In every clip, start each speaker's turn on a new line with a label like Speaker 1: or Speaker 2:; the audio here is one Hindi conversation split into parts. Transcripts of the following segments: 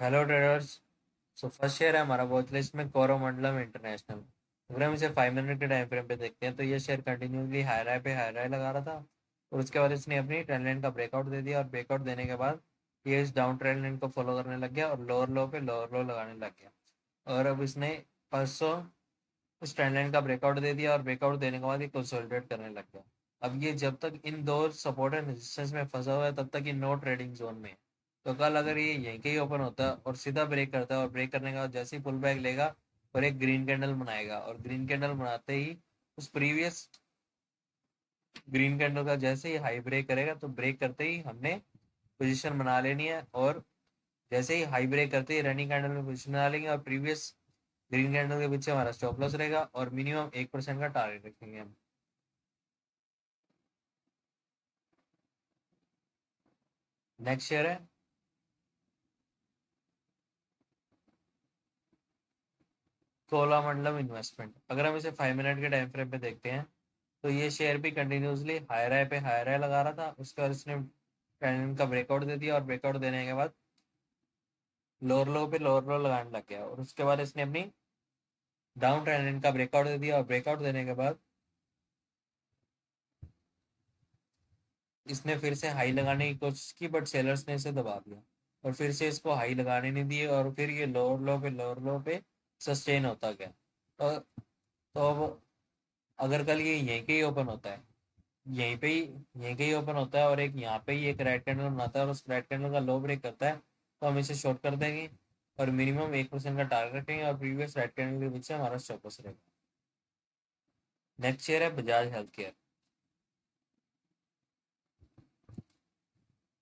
Speaker 1: Hello traders. So first share है हमारा वॉच लिस्ट में कोरोमंडलम इंटरनेशनल। अगर हम इसे 5 मिनट के टाइम फ्रेम पे देखते हैं तो ये शेयर कंटिन्यूसली हाई राय पे हाई राय लगा रहा था और उसके बाद इसने अपनी ट्रेंड लाइन का ब्रेकआउट दे दिया और ब्रेकआउट देने के बाद ये इस डाउन ट्रेंड लाइन को फॉलो करने लग गया और लोअर लो पे लोअर लो लगाने लग गया। और अब इसने परसों उस ट्रेंड लाइन का ब्रेकआउट दे दिया और ब्रेकआउट देने के बाद ये कंसोलिडेट करने लग गया। अब ये जब तक इन दो सपोर्ट एंड रेजिस्टेंस में फंसा हुआ है तब तक ये नो ट्रेडिंग जोन में है। तो कल अगर ये यहीं के ही ओपन होता है और सीधा ब्रेक करता है और ब्रेक करने के बाद जैसे ही पुल बैक लेगा और एक ग्रीन कैंडल बनाएगा और ग्रीन कैंडल बनाते ही उस प्रीवियस ग्रीन कैंडल का जैसे ही हाई ब्रेक करेगा तो ब्रेक करते ही हमने पोजीशन बना लेनी है। और जैसे ही हाई ब्रेक करते ही रनिंग कैंडल में पोजीशन बना लेंगे और प्रीवियस ग्रीन कैंडल के पीछे हमारा स्टॉप लॉस रहेगा और मिनिमम 1% का टारगेट रखेंगे हम। नेक्स्ट शेयर है कोलामंडलम इन्वेस्टमेंट। अगर हम इसे 5 मिनट के टाइम फ्रेम पे देखते हैं तो ये शेयर भी कंटिन्यूसली हाई राय पे हाई राय लगा रहा था। उसके बाद इसने ट्रेंड का ब्रेकआउट दे दिया और ब्रेकआउट देने के बाद लोअर लो पे लोअर लो लगाने लग गया और उसके बाद इसने अपनी डाउन ट्रेंड का ब्रेकआउट दे दिया और ब्रेकआउट देने के बाद इसने फिर से हाई लगाने की कोशिश की बट सेलर्स ने इसे दबा दिया और फिर से इसको हाई लगाने नहीं दिए और फिर ये लोअर लो पे सस्टेन होता गया। तो अब अगर कल ये यहीं के ही ओपन होता है, यहीं पे ही यहीं के ही ओपन होता है और एक यहाँ पे ही एक रेड कैंडल बनाता है और उस रेड कैंडल का लो ब्रेक करता है तो हम इसे शॉर्ट कर देंगे और मिनिमम 1% का टारगेट रखेंगे और प्रीवियस रेड कैंडल के पीछे हमारा स्टॉप लॉस रहेगा। नेक्स्ट शेयर है Bajaj health care.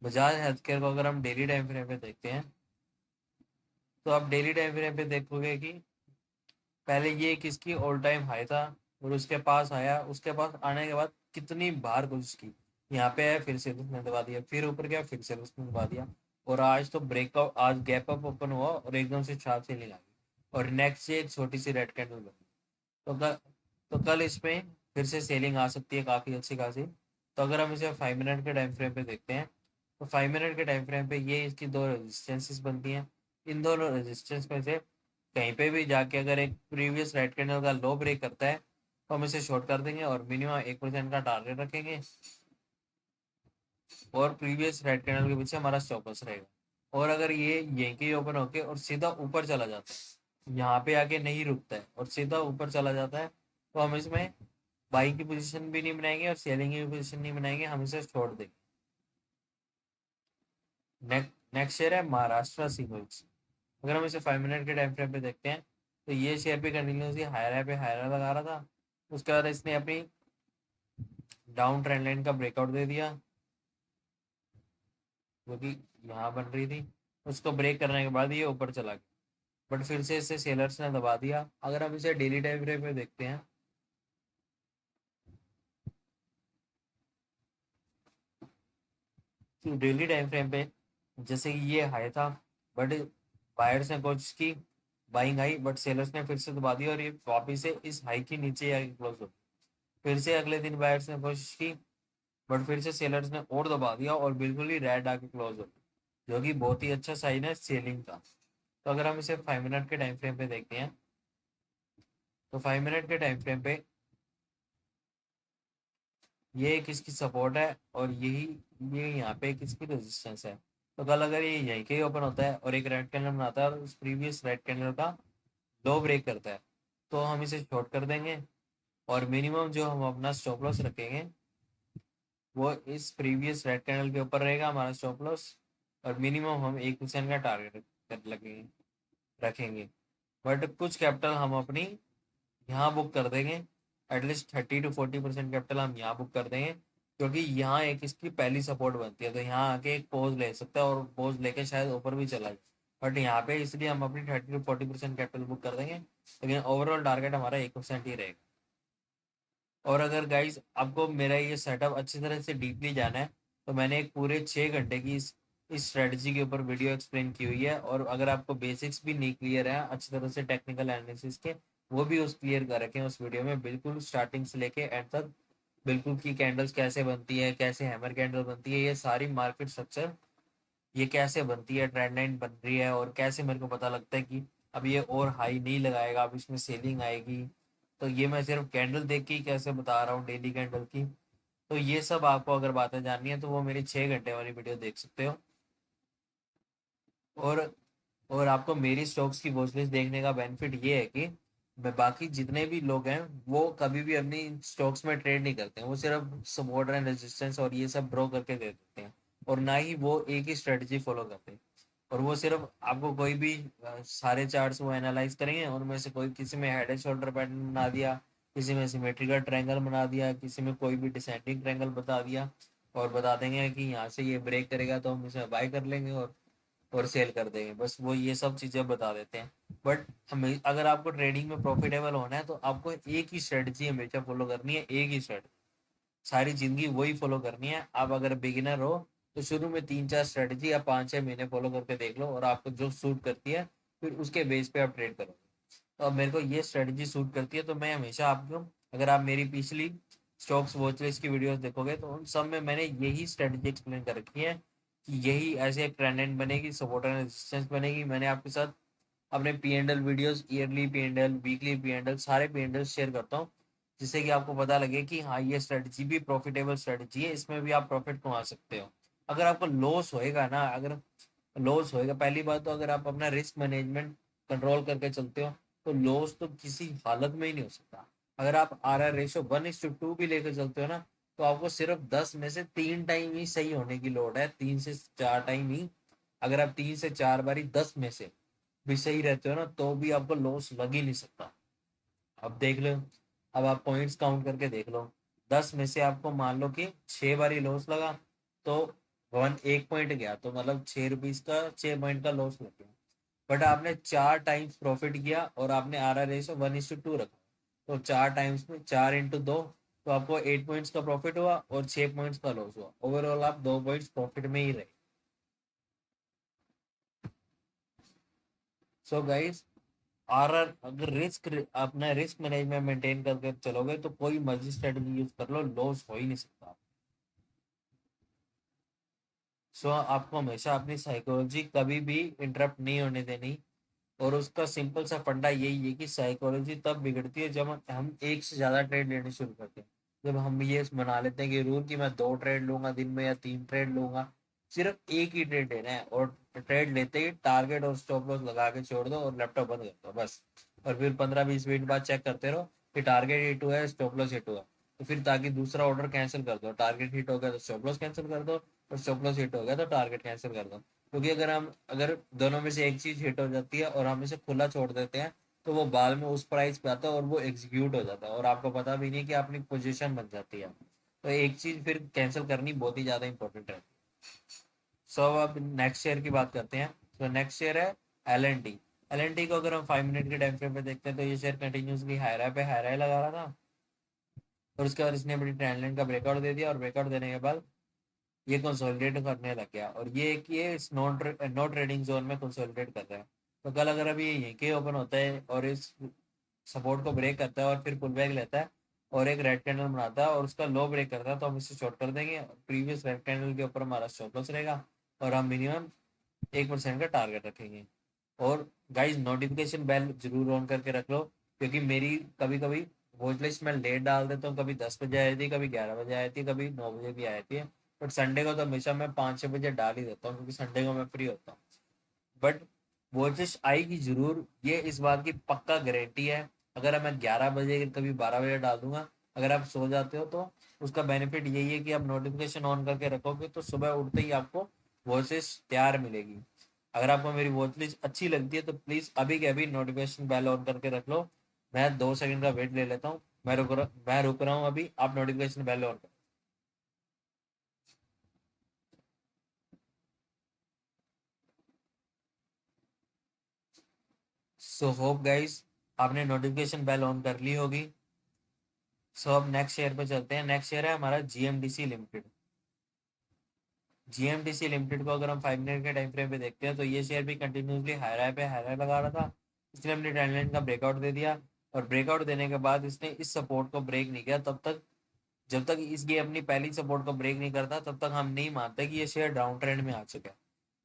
Speaker 1: Bajaj health care को अगर हम डेली टाइम फ्रेम पे देखते हैं तो आप डेली टाइम फ्रेम पे देखोगे कि पहले ये किसकी ऑल टाइम हाई था और उसके पास आया, उसके पास आने के बाद कितनी बार कोशिश की, यहाँ पे आया फिर से उसने दबा दिया, फिर ऊपर गया फिर से उसने दबा दिया और आज तो ब्रेकआउट, आज गैप अप ओपन हुआ और एकदम से शार्प सेलिंग आ गई और नेक्स्ट से एक छोटी सी रेड कैंडल बनी। तो कल तो कल इसमें फिर से सेलिंग आ सकती है काफी अच्छी खासी। तो अगर हम इसे 5 मिनट के टाइम फ्रेम पे देखते हैं तो 5 मिनट के टाइम फ्रेम पे ये इसकी दो रेजिस्टेंसेस बनती हैं। इन दोनों रेजिस्टेंस में से कहीं पे भी जाके अगर एक प्रीवियस राइट कैंडल का लो ब्रेक करता है तो हम इसे शॉर्ट कर देंगे और मिनिमम 1% का टारगेट रखेंगे और प्रीवियस राइट कैंडल के पीछे हमारा स्टॉप लॉस रहेगा। और अगर ये यहीं के ओपन होके और सीधा ऊपर चला जाता है, यहाँ पे आके नहीं रुकता है और सीधा ऊपर चला जाता है तो हम इसमें बाइंग की पोजीशन भी नहीं बनाएंगे और सेलिंग की पोजीशन नहीं बनाएंगे, हम इसे छोड़ देंगे। नेक्स्ट शेयर है महाराष्ट्र सीमेंट्स। अगर हम इसे 5 मिनट के टाइम फ्रेम पे देखते हैं तो ये शेयर भी कंटिन्यूसली हायर पे हायर लगा रहा था। उसके बाद इसने अपनी डाउन ट्रेंड लाइन का ब्रेकआउट दे दिया जो कि यहाँ बन रही थी। उसको ब्रेक करने के बाद ये ऊपर चला गया बट फिर से इसे सेलर्स ने दबा दिया। अगर हम इसे डेली टाइम फ्रेम पे देखते हैं तो डेली टाइम फ्रेम पे जैसे कि ये हाई था बट बायर्स ने कोशिश की, बाइंग आई बट सेलर्स ने फिर से दबा दिया और ये वापिस से इस हाई की नीचे आके क्लोज हो। फिर से अगले दिन बायर्स ने कोशिश की बट फिर से सेलर्स ने और दबा दिया और बिल्कुल ही रेड आके क्लोज हो, जो कि बहुत ही अच्छा साइन है सेलिंग का। तो अगर हम इसे 5 मिनट के टाइम फ्रेम पे देखते हैं तो 5 मिनट के टाइम फ्रेम पे ये किसकी सपोर्ट है और यही ये यहाँ पे किसकी रेजिस्टेंस है। तो कल अगर ये यहीं के ही ओपन होता है और एक रेड कैंडल बनाता है और उस प्रीवियस रेड कैंडल का लो ब्रेक करता है तो हम इसे शॉर्ट कर देंगे और मिनिमम जो हम अपना स्टॉप लॉस रखेंगे वो इस प्रीवियस रेड कैंडल के ऊपर रहेगा हमारा स्टॉप लॉस और मिनिमम हम 1% का टारगेट कर लगेंगे रखेंगे। बट कुछ कैपिटल हम अपनी यहाँ बुक कर देंगे, एटलीस्ट 30 to 40% कैपिटल हम यहाँ बुक कर देंगे क्योंकि यहाँ एक इसकी पहली सपोर्ट बनती है तो यहाँ आके एक पोज ले सकता है और पोज लेके शायद ऊपर भी चला जाए। बट यहाँ पे इसलिए हम अपनी 30 to 40% कैपिटल बुक कर देंगे लेकिन ओवरऑल टारगेट हमारा 1% ही रहेगा। और अगर गाइज आपको मेरा ये सेटअप अच्छी तरह से डीपली जाना है तो मैंने एक पूरे 6 घंटे की इस स्ट्रेटजी के ऊपर वीडियो एक्सप्लेन की हुई है और अगर आपको बेसिक्स भी नहीं क्लियर है अच्छी तरह से टेक्निकल एनालिसिस के, वो भी उस क्लियर कर रखे हैं उस वीडियो में बिल्कुल स्टार्टिंग से लेके एंड तक। बिल्कुल की कैंडल्स कैसे बनती है, कैसे हैमर कैंडल बनती है, ये सारी मार्केट स्ट्रक्चर ये कैसे बनती है, ट्रेंड लाइन बन रही है, और कैसे मेरे को पता लगता है कि अब ये और हाई नहीं लगाएगा, अब इसमें सेलिंग आएगी। तो ये मैं सिर्फ कैंडल देख के ही कैसे बता रहा हूँ, डेली कैंडल की। तो ये सब आपको अगर बातें जाननी है तो वो मेरी 6 घंटे वाली वीडियो देख सकते हो। और और आपको मेरी स्टॉक्स की वॉच लिस्ट देखने का बेनिफिट ये है कि बाकी जितने भी लोग हैं वो कभी भी अपनी स्टॉक्स में ट्रेड नहीं करते हैं, वो सिर्फ सपोर्ट एंड रेजिस्टेंस और ये सब ड्रॉ करके दे देते हैं। और ना ही वो एक ही स्ट्रेटजी फॉलो करते हैं। और वो सिर्फ आपको कोई भी सारे चार्ट्स वो एनालाइज करेंगे, उनमें से कोई किसी में हेड एंड शोल्डर पैटर्न बना दिया, किसी में सिमेट्रिकल ट्रायंगल बना दिया, किसी में कोई भी डिसेंडिंग ट्रायंगल बता दिया, और बता देंगे कि यहाँ से ये ब्रेक करेगा तो हम इसे बाय कर लेंगे और सेल कर देंगे। बस वो ये सब चीज़ें बता देते हैं। बट हमें अगर आपको ट्रेडिंग में प्रॉफिटेबल होना है तो आपको एक ही स्ट्रेटजी हमेशा फॉलो करनी है, एक ही स्ट्रेटजी, सारी जिंदगी वही फॉलो करनी है। आप अगर बिगिनर हो तो शुरू में 3-4 स्ट्रेटजी या 5-6 महीने फॉलो करके देख लो, और आपको जो सूट करती है फिर उसके बेस पे आप ट्रेड करो। तो अब मेरे को ये स्ट्रेटजी सूट करती है, तो मैं हमेशा आपको, अगर आप मेरी पिछली स्टॉक्स वॉच लिस्ट की वीडियोस देखोगे तो उन सब में मैंने यही स्ट्रेटजी एक्सप्लेन कर रखी है कि यही ऐसे एक ट्रेंड बनेगी, सपोर्ट एंड रेजिस्टेंस बनेगी। मैंने आपके साथ अपने P and L videos, yearly P and L, weekly P and L, सारे पी एंड एल शेयर करता हूँ, जिससे कि आपको पता लगे कि हाँ ये स्ट्रेटजी भी प्रॉफिटेबल स्ट्रेटजी है, इसमें भी आप प्रॉफिट कमा सकते हो। अगर आपको लॉस होएगा ना, अगर लॉस होएगा, पहली बात तो अगर आप अपना रिस्क मैनेजमेंट कंट्रोल करके चलते हो तो लॉस तो किसी हालत में ही नहीं हो सकता। अगर आप आर आर रेशो 1:2 भी लेकर चलते हो ना, तो आपको सिर्फ 10 में से 3 टाइम ही सही होने की लोड है, 3 से 4 टाइम ही। अगर आप 3 से 4 बारी 10 में से भी सही रहते हो ना, तो भी आपको लॉस लग ही नहीं सकता। अब देख लो, अब आप पॉइंट्स काउंट करके देख लो, 10 में से आपको मान लो कि 6 बारी लॉस लगा, तो 1 पॉइंट गया, तो मतलब 6 रुपीज का 6 पॉइंट का लॉस लग गया। बट आपने 4 टाइम्स प्रॉफिट किया और आपने आर आर रेशो 1:2 रखा, तो 4 टाइम्स में 4 × 2, तो आपको 8 पॉइंट्स का प्रॉफिट हुआ और 6 पॉइंट्स का लॉस हुआ। ओवरऑल आप 2 पॉइंट्स प्रॉफिट में ही रहे। सो गाइस, आर आर अगर रिस्क, अपना रिस्क मैनेजमेंट मेंटेन करके चलोगे तो कोई मर्जी स्ट्रेटजी यूज कर लो, लॉस हो ही नहीं सकता। सो आपको हमेशा अपनी साइकोलॉजी कभी भी इंटरप्ट नहीं होने देनी। और उसका सिंपल सा फंडा यही है कि साइकोलॉजी तब बिगड़ती है जब हम एक से ज्यादा ट्रेड लेने शुरू करते हैं। जब हम ये बना लेते हैं कि रूल कि मैं 2 ट्रेड लूंगा दिन में या 3 ट्रेड लूंगा, सिर्फ एक ही ट्रेड लेना है, और ट्रेड लेते ही टारगेट और स्टॉप लॉस लगा के छोड़ दो और लैपटॉप बंद कर दो बस। और फिर 15-20 मिनट बाद चेक करते रहो कि टारगेट हिट हुआ है, स्टॉप लॉस हिट हुआ है। तो फिर ताकि दूसरा ऑर्डर कैंसिल कर दो, टारगेट हिट हो गया तो स्टॉप लॉस कैंसिल कर दो, और स्टॉप लॉस हिट हो गया तो टारगेट कैंसिल कर दो। क्योंकि अगर दोनों में से एक चीज हिट हो जाती है और हम इसे खुला छोड़ देते हैं, तो वो बाद में उस प्राइस पे आता है और वो एग्जीक्यूट हो जाता है और आपको पता भी नहीं कि अपनी पोजीशन बन जाती है। तो एक चीज फिर कैंसिल करनी बहुत ही ज्यादा इंपॉर्टेंट है। सो अब नेक्स्ट शेयर की बात करते हैं। तो नेक्स्ट शेयर है L N T. L N T को अगर हम 5 मिनट के टाइम फ्रेम पे देखते हैं तो ये शेयर कंटिन्यूसली हाई राय लगा रहा था, और उसके बाद इसने बड़ी ट्रेंड लाइन का ब्रेकआउट दे दिया, और ब्रेकआउट देने के बाद ये कंसोलिडेट करने लग गया, और ये कि ये इस नो ट्रेडिंग जोन में कंसोलिडेट कर रहा है। तो कल अगर अभी ये यहीं के ओपन होता है और इस सपोर्ट को ब्रेक करता है और फिर पुल बैक लेता है और एक रेड कैंडल बनाता है और उसका लो ब्रेक करता है, तो हम इसे शॉर्ट कर देंगे। प्रीवियस रेड कैंडल के ऊपर हमारा स्टॉप लॉस रहेगा, और हम मिनिमम 1% का टारगेट रखेंगे। और गाइज नोटिफिकेशन बेल जरूर ऑन करके रख लो, क्योंकि मेरी कभी कभी वॉच लिस्ट में लेट डाल देता हूँ, कभी 10 बजे आई थी, कभी 11 बजे आई थी, कभी 9 बजे भी आई थी। बट संडे को तो हमेशा मैं 5-6 बजे डाल ही देता हूँ, क्योंकि संडे को मैं फ्री होता हूँ। बट वॉच लिस्ट आएगी जरूर, ये इस बात की पक्का गारंटी है। अगर मैं 11 बजे कभी 12 बजे डाल दूंगा, अगर आप सो जाते हो तो उसका बेनिफिट यही है कि आप नोटिफिकेशन ऑन करके रखोगे तो सुबह उठते ही आपको वॉच लिस्ट तैयार मिलेगी। अगर आपको मेरी वॉच लिस्ट अच्छी लगती है तो प्लीज अभी के अभी नोटिफिकेशन बेल ऑन करके रख लो। मैं 2 सेकंड का वेट ले लेता हूँ, मैं रुक रहा हूँ अभी, आप नोटिफिकेशन बेल ऑन करो। सो होप गाइस आपने नोटिफिकेशन बेल ऑन कर ली होगी। सो अब नेक्स्ट शेयर पे चलते हैं। नेक्स्ट शेयर है हमारा जीएमडीसी लिमिटेड। जीएमडीसी लिमिटेड को अगर हम 5 मिनट के टाइम फ्रेम पे देखते हैं तो ये शेयर भी कंटिन्यूसली हाई राय लगा रहा था। इसने अपनी ट्रेंड लाइन का ब्रेकआउट दे दिया, और ब्रेकआउट देने के बाद इसने इस सपोर्ट को ब्रेक नहीं किया तब तक, जब तक इसकी अपनी पहली सपोर्ट को ब्रेक नहीं करता तब तक हम नहीं मानते कि ये शेयर डाउन ट्रेंड में आ चुका है।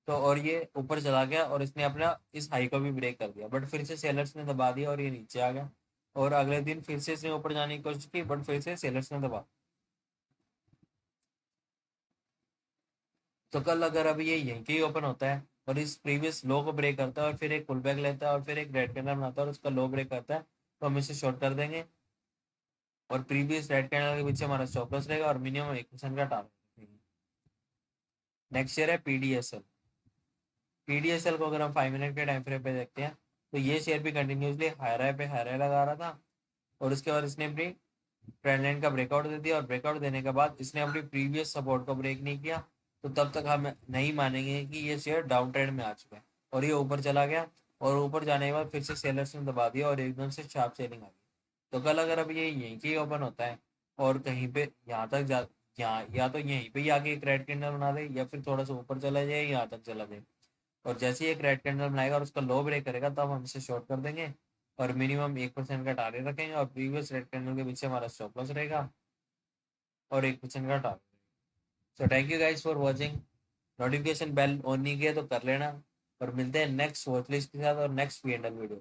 Speaker 1: तो और ये ऊपर चला गया और इसने अपना इस हाई को भी ब्रेक कर दिया, बट फिर से सेलर्स ने दबा दिया और ये नीचे आ गया। और अगले दिन फिर से इसने ऊपर जाने की कोशिश की, बट फिर से सेलर्स ने दबा। तो कल अगर अभी ये यहीं के ओपन होता है और इस प्रीवियस लो को ब्रेक करता है और फिर एक पुल बैक लेता है और फिर एक रेड कैंडल बनाता है और उसका लो ब्रेक करता है, तो हम इसे शॉर्ट कर देंगे और प्रीवियस रेड कैंडल के पीछे हमारा स्टॉप लॉस रहेगा और मिनिमम 1% का टारगेट रखेंगे। नेक्स्ट शेयर है पीडीएसएल। पीडीएसएल को अगर हम 5 मिनट के टाइम फ्रेम पे देखते हैं, तो ये शेयर भी कंटिन्यूसली हाई राय लगा रहा था और उसके बाद इसने अपनी ट्रेंड लाइन का ब्रेकआउट दे दिया और ब्रेकआउट देने के बाद इसने अपनी प्रीवियस सपोर्ट को ब्रेक नहीं किया, तो तब तक हम नहीं मानेंगे कि ये शेयर डाउन ट्रेंड में आ चुका है। और ये ऊपर चला गया और ऊपर जाने के बाद फिर से सेलर्स ने दबा दिया और एकदम से शार्प सेलिंग आ गई। तो कल अगर अब ये यहीं के ओपन होता है और कहीं पे यहाँ तक जा, यहाँ या तो यहीं पे ही आके एक रेड कैंडल बना दे या फिर थोड़ा सा ऊपर चला जाए, यहाँ तक चला जाए, और जैसे ही एक रेड कैंडल बनाएगा और उसका लो ब्रेक करेगा, तब हम इसे शॉर्ट कर देंगे और मिनिमम 1% का टारगेट रखेंगे और प्रीवियस रेड कैंडल के पीछे हमारा स्टॉप लॉस रहेगा और 1% का target. So thank you guys for watching. Notification bell on नहीं किया तो कर लेना और मिलते हैं नेक्स्ट वॉच लिस्ट के साथ और next P and L video.